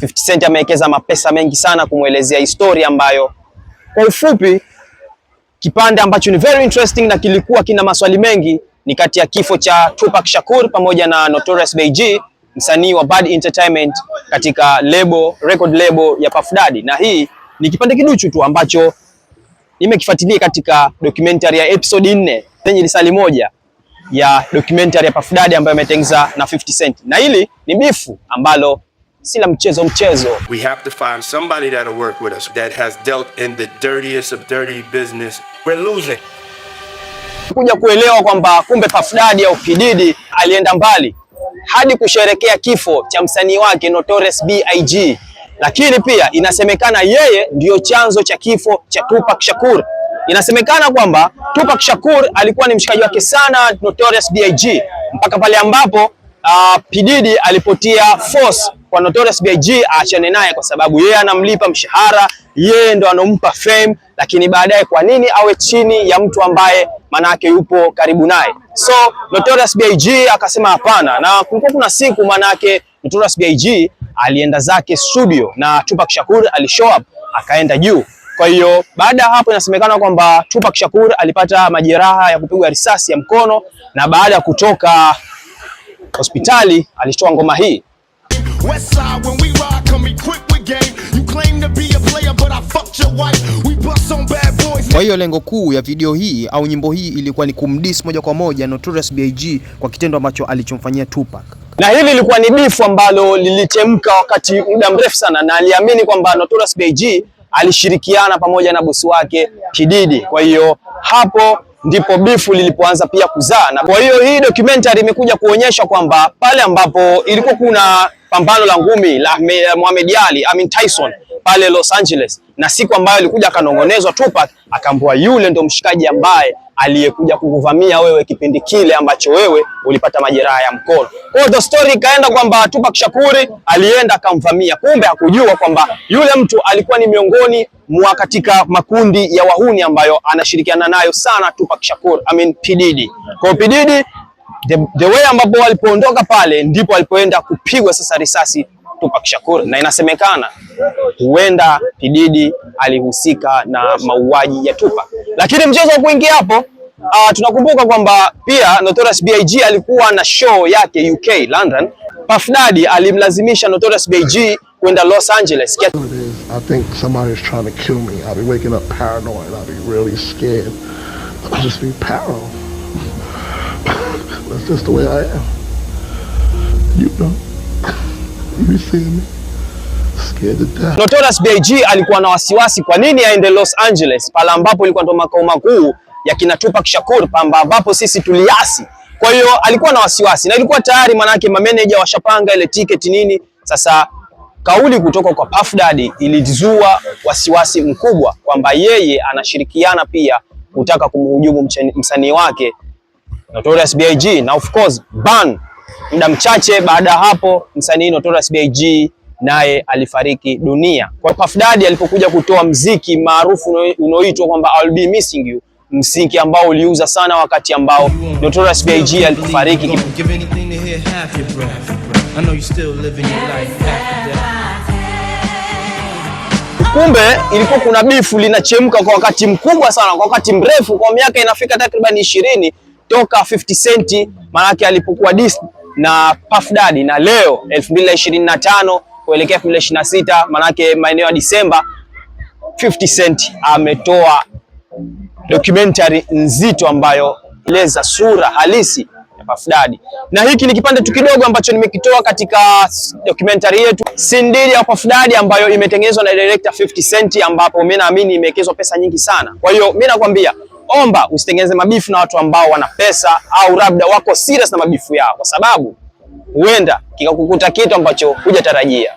50 Cent amewekeza mapesa mengi sana kumuelezea historia ambayo kwa ufupi, kipande ambacho ni very interesting na kilikuwa kina maswali mengi ni kati ya kifo cha Tupac Shakur pamoja na Notorious B.I.G, msanii wa Bad Entertainment katika record label ya Puff Daddy. Na hii ni kipande kiduchu tu ambacho nimekifuatilia katika documentary ya episode 4 yenye lisali moja ya documentary ya Puff Daddy ambayo imetengenezwa na 50 Cent. Na hili ni bifu ambalo si la mchezo. We have to find somebody that'll work with us that has dealt in the dirtiest of dirty business. We're losing. Kuja kuelewa kwamba kumbe Puff Daddy au P Diddy alienda mbali hadi kusherekea kifo cha msanii wake Notorious B.I.G. Lakini pia inasemekana yeye ndiyo chanzo cha kifo cha Tupac Shakur. Inasemekana kwamba Tupac Shakur alikuwa ni mshikaji wake sana Notorious B.I.G. mpaka pale ambapo P Diddy alipotia force kwa Notorious B.I.G aachane naye kwa sababu yeye anamlipa mshahara, yeye ndo anompa fame, lakini baadaye kwa nini awe chini ya mtu ambaye manake yupo karibu naye? So Notorious B.I.G akasema hapana, na kulikuwa kuna siku manake Notorious B.I.G alienda zake studio na Tupac Shakur alishow up akaenda juu. Kwa hiyo baada ya hapo inasemekana kwamba Tupac Shakur alipata majeraha ya kupigwa risasi ya mkono, na baada ya kutoka hospitali alitoa ngoma hii. Kwa hiyo lengo kuu ya video hii au nyimbo hii ilikuwa ni kumdiss moja kwa moja Notorious B.I.G kwa kitendo ambacho alichomfanyia Tupac. Na hili lilikuwa ni bifu ambalo lilitemka wakati muda mrefu sana, na aliamini kwamba Notorious B.I.G alishirikiana pamoja na bosi wake P Diddy. Kwa hiyo hapo ndipo bifu lilipoanza pia kuzaa. Na kwa hiyo hii documentary imekuja kuonyesha kwamba pale ambapo ilikuwa kuna pambano la ngumi la Muhammad Ali, Tyson pale Los Angeles, na siku ambayo alikuja akanongonezwa Tupac, akaambiwa yule ndo mshikaji ambaye aliyekuja kukuvamia wewe kipindi kile ambacho wewe ulipata majeraha ya mkono. Kwa hiyo the story ikaenda kwamba Tupac Shakur alienda akamvamia, kumbe hakujua kwamba yule mtu alikuwa ni miongoni mwa katika makundi ya wahuni ambayo anashirikiana nayo sana Tupac Shakur, P Diddy. Kwa P Diddy the way ambapo walipoondoka pale ndipo alipoenda kupigwa sasa risasi Tupac Shakur, na inasemekana huenda P Diddy alihusika na mauaji ya Tupac. Lakini mchezo wa kuingia hapo, tunakumbuka kwamba pia Notorious B.I.G alikuwa na show yake UK London. Puff Daddy alimlazimisha Notorious B.I.G kwenda Los Angeles. I think somebody is trying to kill me. I'll be waking up paranoid. I'll be really scared. I'll just be paranoid. That's just the way I am. You know. You see me? Scared to death. Notorious B.I.G alikuwa na wasiwasi kwa nini aende Los Angeles pale ambapo ilikuwa ndo makao makuu ya kina Tupac Shakur, pamba ambapo sisi tuliasi. Kwa hiyo alikuwa na wasiwasi na ilikuwa tayari manake mameneja washapanga ile ticket nini. Sasa kauli kutoka kwa Puff Daddy ilizua wasiwasi mkubwa kwamba yeye anashirikiana pia kutaka kumhujumu msanii wake Notorious B.I.G, na of course ban. Muda mchache baada hapo msanii Notorious B.I.G naye alifariki dunia. Kwa Puff Daddy alipokuja kutoa mziki maarufu unaoitwa kwamba I'll Be Missing You, mziki ambao uliuza sana wakati ambao Notorious B.I.G alifariki. Kumbe ilikuwa kuna bifu linachemka kwa wakati mkubwa sana, kwa wakati mrefu, kwa miaka inafika takriban 20 toka 50 Cent manake alipokuwa diss na Puff Daddy, na leo 2025 kuelekea 2026 manake maeneo ya Disemba, 50 Cent ametoa documentary nzito ambayo eleza sura halisi ya Puff Daddy. Na hiki ni kipande tu kidogo ambacho nimekitoa katika documentary yetu Sin Diddy ya Puff Daddy ambayo imetengenezwa na director 50 Cent, ambapo mimi naamini imewekezwa pesa nyingi sana. Kwa hiyo mimi nakwambia, omba usitengeneze mabifu na watu ambao wana pesa au labda wako serious na mabifu yao, kwa sababu huenda kikakukuta kitu ambacho hujatarajia.